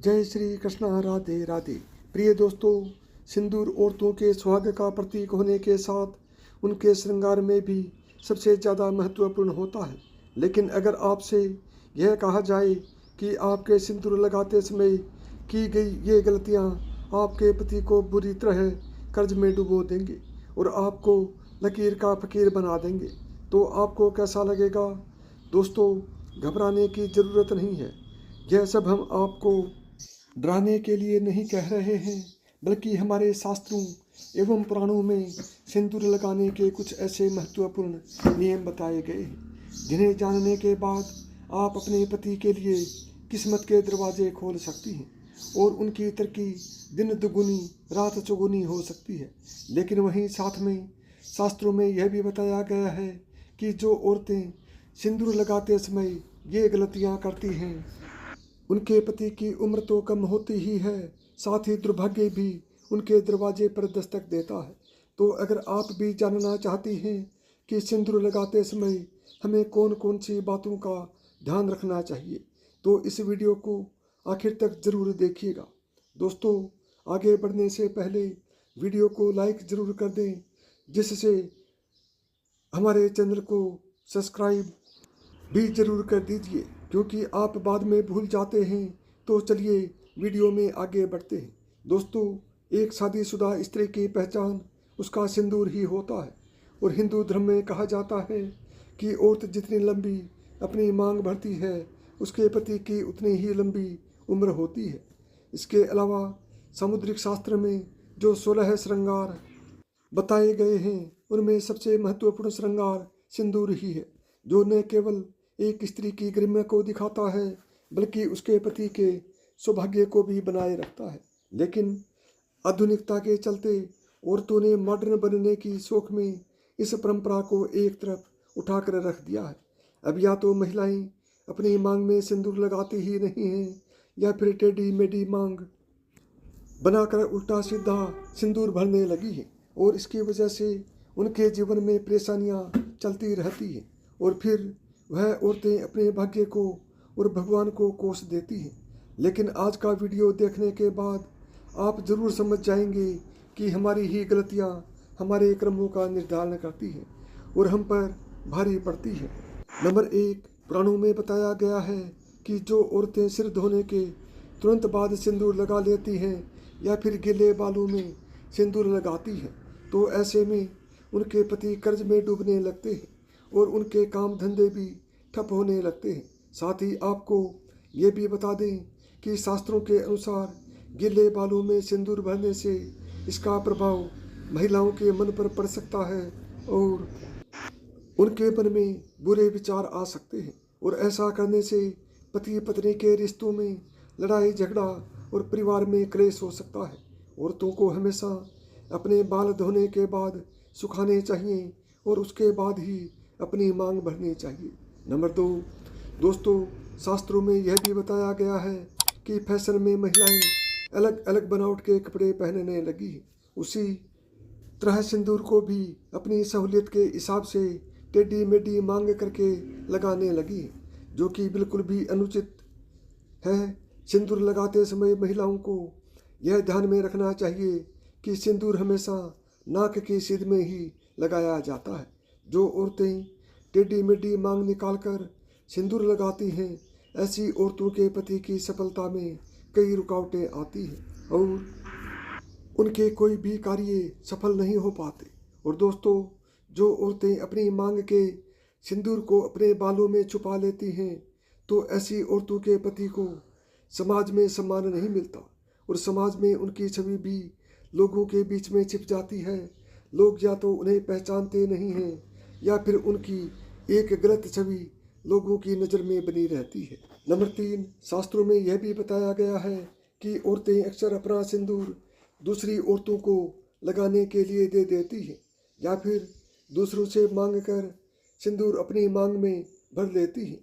जय श्री कृष्णा, राधे राधे। प्रिय दोस्तों, सिंदूर औरतों के सुहाग का प्रतीक होने के साथ उनके श्रृंगार में भी सबसे ज़्यादा महत्वपूर्ण होता है। लेकिन अगर आपसे यह कहा जाए कि आपके सिंदूर लगाते समय की गई ये गलतियां आपके पति को बुरी तरह कर्ज में डुबो देंगे और आपको लकीर का फकीर बना देंगे, तो आपको कैसा लगेगा? दोस्तों, घबराने की ज़रूरत नहीं है। यह सब हम आपको डराने के लिए नहीं कह रहे हैं, बल्कि हमारे शास्त्रों एवं पुराणों में सिंदूर लगाने के कुछ ऐसे महत्वपूर्ण नियम बताए गए हैं जिन्हें जानने के बाद आप अपने पति के लिए किस्मत के दरवाजे खोल सकती हैं और उनकी तरक्की दिन दुगुनी रात चौगुनी हो सकती है। लेकिन वहीं साथ में शास्त्रों में यह भी बताया गया है कि जो औरतें सिंदूर लगाते समय ये गलतियां करती हैं, उनके पति की उम्र तो कम होती ही है, साथ ही दुर्भाग्य भी उनके दरवाजे पर दस्तक देता है। तो अगर आप भी जानना चाहती हैं कि सिंदूर लगाते समय हमें कौन कौन सी बातों का ध्यान रखना चाहिए, तो इस वीडियो को आखिर तक ज़रूर देखिएगा। दोस्तों, आगे बढ़ने से पहले वीडियो को लाइक ज़रूर कर दें, जिससे हमारे चैनल को सब्सक्राइब भी ज़रूर कर दीजिए, क्योंकि आप बाद में भूल जाते हैं। तो चलिए वीडियो में आगे बढ़ते हैं। दोस्तों, एक शादीशुदा स्त्री की पहचान उसका सिंदूर ही होता है और हिंदू धर्म में कहा जाता है कि औरत जितनी लंबी अपनी मांग भरती है, उसके पति की उतनी ही लंबी उम्र होती है। इसके अलावा सामुद्रिक शास्त्र में जो 16 श्रृंगार बताए गए हैं, उनमें सबसे महत्वपूर्ण श्रृंगार सिंदूर ही है, जो न केवल एक स्त्री की गरिमा को दिखाता है, बल्कि उसके पति के सौभाग्य को भी बनाए रखता है। लेकिन आधुनिकता के चलते औरतों ने मॉडर्न बनने की शौक में इस परंपरा को एक तरफ उठाकर रख दिया है। अब या तो महिलाएं अपनी मांग में सिंदूर लगाती ही नहीं हैं, या फिर टेढ़ी मेढ़ी मांग बनाकर उल्टा सीधा सिंदूर भरने लगी है और इसकी वजह से उनके जीवन में परेशानियां चलती रहती हैं और फिर वह औरतें अपने भाग्य को और भगवान को कोस देती हैं। लेकिन आज का वीडियो देखने के बाद आप ज़रूर समझ जाएंगे कि हमारी ही गलतियां हमारे कर्मों का निर्धारण करती हैं और हम पर भारी पड़ती हैं। नंबर 1, पुराणों में बताया गया है कि जो औरतें सिर धोने के तुरंत बाद सिंदूर लगा लेती हैं या फिर गीले बालों में सिंदूर लगाती हैं, तो ऐसे में उनके पति कर्ज में डूबने लगते हैं और उनके काम धंधे भी ठप होने लगते हैं। साथ ही आपको ये भी बता दें कि शास्त्रों के अनुसार गीले बालों में सिंदूर भरने से इसका प्रभाव महिलाओं के मन पर पड़ सकता है और उनके मन में बुरे विचार आ सकते हैं और ऐसा करने से पति पत्नी के रिश्तों में लड़ाई झगड़ा और परिवार में क्लेश हो सकता है। औरतों को हमेशा अपने बाल धोने के बाद सुखाने चाहिए और उसके बाद ही अपनी मांग भरनी चाहिए। नंबर 2, दोस्तों, शास्त्रों में यह भी बताया गया है कि फैशन में महिलाएं अलग अलग बनावट के कपड़े पहनने लगी हैं। उसी तरह सिंदूर को भी अपनी सहूलियत के हिसाब से टेढ़ी मेढ़ी मांग करके लगाने लगी है, जो कि बिल्कुल भी अनुचित है। सिंदूर लगाते समय महिलाओं को यह ध्यान में रखना चाहिए कि सिंदूर हमेशा नाक की सीध में ही लगाया जाता है। जो औरतें टेढ़ी मेढ़ी मांग निकालकर सिंदूर लगाती हैं, ऐसी औरतों के पति की सफलता में कई रुकावटें आती हैं और उनके कोई भी कार्य सफल नहीं हो पाते। और दोस्तों, जो औरतें अपनी मांग के सिंदूर को अपने बालों में छुपा लेती हैं, तो ऐसी औरतों के पति को समाज में सम्मान नहीं मिलता और समाज में उनकी छवि भी लोगों के बीच में छिप जाती है। लोग या तो उन्हें पहचानते नहीं हैं या फिर उनकी एक गलत छवि लोगों की नज़र में बनी रहती है। नंबर 3, शास्त्रों में यह भी बताया गया है कि औरतें अक्सर अपना सिंदूर दूसरी औरतों को लगाने के लिए दे देती हैं या फिर दूसरों से मांग कर सिंदूर अपनी मांग में भर लेती हैं।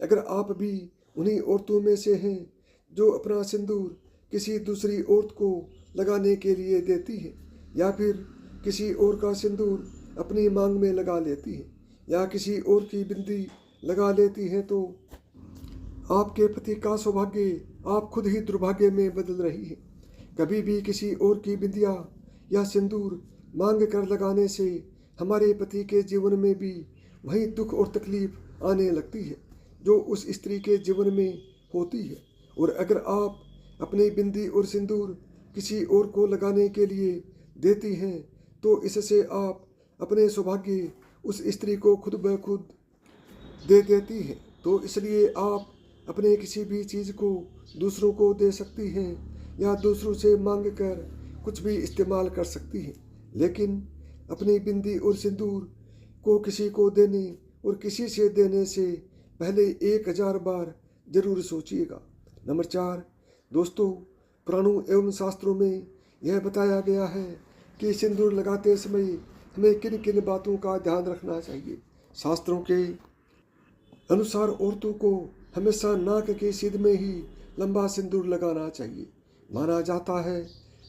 अगर आप भी उन्हीं औरतों में से हैं जो अपना सिंदूर किसी दूसरी औरत को लगाने के लिए देती हैं या फिर किसी और का सिंदूर अपनी मांग में लगा लेती हैं या किसी और की बिंदी लगा लेती हैं, तो आपके पति का सौभाग्य आप खुद ही दुर्भाग्य में बदल रही हैं। कभी भी किसी और की बिंदिया या सिंदूर मांग कर लगाने से हमारे पति के जीवन में भी वही दुख और तकलीफ आने लगती है जो उस स्त्री के जीवन में होती है। और अगर आप अपनी बिंदी और सिंदूर किसी और को लगाने के लिए देती हैं तो इससे आप अपने सौभाग्य उस स्त्री को खुद ब खुद दे देती हैं। तो इसलिए आप अपने किसी भी चीज़ को दूसरों को दे सकती हैं या दूसरों से मांग कर कुछ भी इस्तेमाल कर सकती हैं, लेकिन अपनी बिंदी और सिंदूर को किसी को देने और किसी से देने से पहले 1000 बार जरूर सोचिएगा। नंबर 4 दोस्तों, पुराणों एवं शास्त्रों में यह बताया गया है कि सिंदूर लगाते समय हमें किन किन बातों का ध्यान रखना चाहिए। शास्त्रों के अनुसार औरतों को हमेशा नाक के सीध में ही लंबा सिंदूर लगाना चाहिए। माना जाता है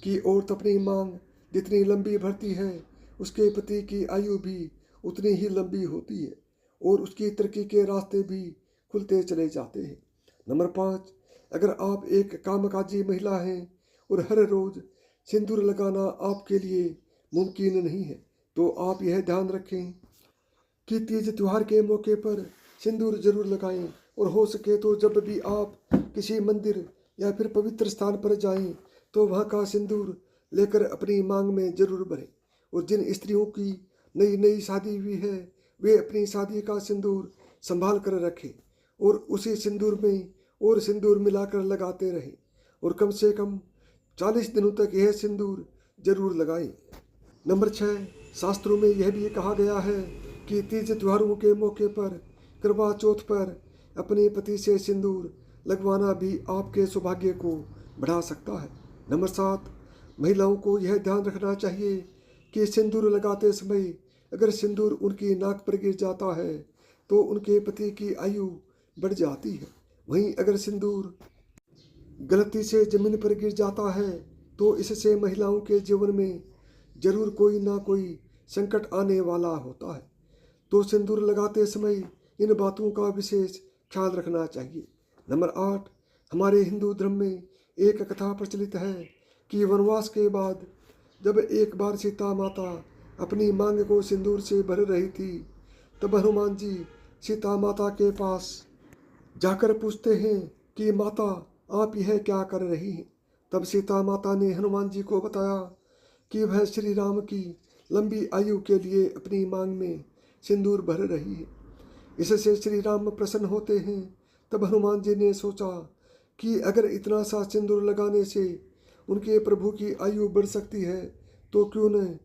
कि औरत अपनी मांग जितनी लंबी भरती है उसके पति की आयु भी उतनी ही लंबी होती है और उसकी तरक्की के रास्ते भी खुलते चले जाते हैं। नंबर 5, अगर आप एक कामकाजी महिला हैं और हर रोज सिंदूर लगाना आपके लिए मुमकिन नहीं है तो आप यह ध्यान रखें कि तीज त्योहार के मौके पर सिंदूर जरूर लगाएं और हो सके तो जब भी आप किसी मंदिर या फिर पवित्र स्थान पर जाएं तो वहाँ का सिंदूर लेकर अपनी मांग में जरूर भरें। और जिन स्त्रियों की नई नई शादी हुई है वे अपनी शादी का सिंदूर संभाल कर रखें और उसी सिंदूर में और सिंदूर मिलाकर लगाते रहें और कम से कम 40 दिनों तक यह सिंदूर जरूर लगाएं। नंबर 6, शास्त्रों में यह भी कहा गया है कि तीज त्योहारों के मौके पर करवा चौथ पर अपने पति से सिंदूर लगवाना भी आपके सौभाग्य को बढ़ा सकता है। नंबर 7, महिलाओं को यह ध्यान रखना चाहिए कि सिंदूर लगाते समय अगर सिंदूर उनकी नाक पर गिर जाता है तो उनके पति की आयु बढ़ जाती है। वहीं अगर सिंदूर गलती से जमीन पर गिर जाता है तो इससे महिलाओं के जीवन में जरूर कोई ना कोई संकट आने वाला होता है। तो सिंदूर लगाते समय इन बातों का विशेष ख्याल रखना चाहिए। नंबर 8, हमारे हिंदू धर्म में एक कथा प्रचलित है कि वनवास के बाद जब एक बार सीता माता अपनी मांग को सिंदूर से भर रही थी तब हनुमान जी सीता माता के पास जाकर पूछते हैं कि माता आप यह क्या कर रही हैं। तब सीता माता ने हनुमान जी को बताया कि वह श्री राम की लंबी आयु के लिए अपनी मांग में सिंदूर भर रही है। इससे श्री राम प्रसन्न होते हैं। तब हनुमान जी ने सोचा कि अगर इतना सा सिंदूर लगाने से उनके प्रभु की आयु बढ़ सकती है तो क्यों न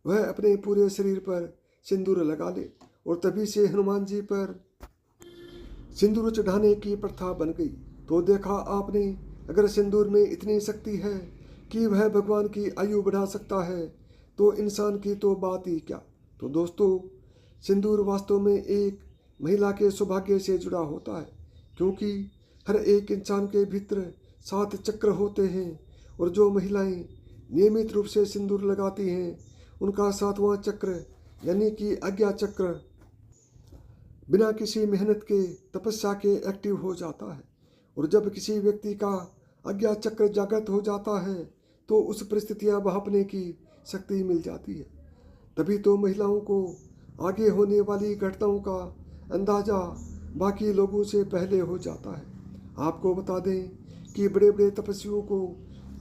वह अपने पूरे शरीर पर सिंदूर लगा ले। और तभी से हनुमान जी पर सिंदूर चढ़ाने की प्रथा बन गई। तो देखा आपने, अगर सिंदूर में इतनी शक्ति है कि वह भगवान की आयु बढ़ा सकता है तो इंसान की तो बात ही क्या। तो दोस्तों, सिंदूर वास्तव में एक महिला के सौभाग्य से जुड़ा होता है क्योंकि हर एक इंसान के भीतर 7 चक्र होते हैं और जो महिलाएं नियमित रूप से सिंदूर लगाती हैं उनका 7वां चक्र यानी कि आज्ञा चक्र बिना किसी मेहनत के तपस्या के एक्टिव हो जाता है। और जब किसी व्यक्ति का आज्ञा चक्र जागृत हो जाता है तो उस परिस्थितियां भांपने की शक्ति मिल जाती है। तभी तो महिलाओं को आगे होने वाली घटनाओं का अंदाजा बाकी लोगों से पहले हो जाता है। आपको बता दें कि बड़े बड़े तपस्वियों को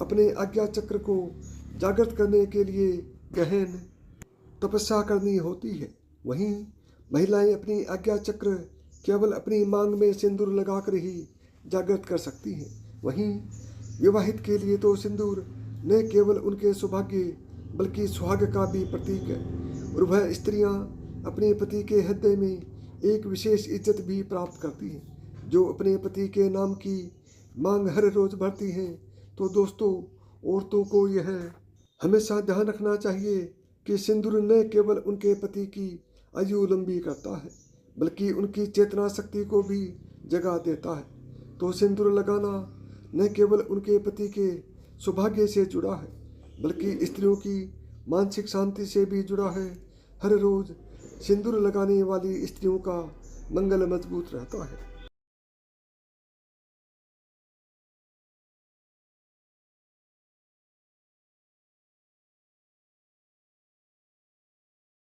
अपने आज्ञा चक्र को जागृत करने के लिए गहन तपस्या करनी होती है। वहीं महिलाएं अपनी आज्ञा चक्र केवल अपनी मांग में सिंदूर लगाकर ही जागृत कर सकती हैं। वहीं विवाहित के लिए तो सिंदूर न केवल उनके सौभाग्य बल्कि सुहाग का भी प्रतीक है और वह स्त्रियां अपने पति के हृदय में एक विशेष इज्जत भी प्राप्त करती हैं जो अपने पति के नाम की मांग हर रोज भरती हैं। तो दोस्तों, औरतों को यह हमेशा ध्यान रखना चाहिए कि सिंदूर न केवल उनके पति की आयु लंबी करता है बल्कि उनकी चेतना शक्ति को भी जगा देता है। तो सिंदूर लगाना न केवल उनके पति के सौभाग्य से जुड़ा है बल्कि स्त्रियों की मानसिक शांति से भी जुड़ा है। हर रोज सिंदूर लगाने वाली स्त्रियों का मंगल मजबूत रहता है।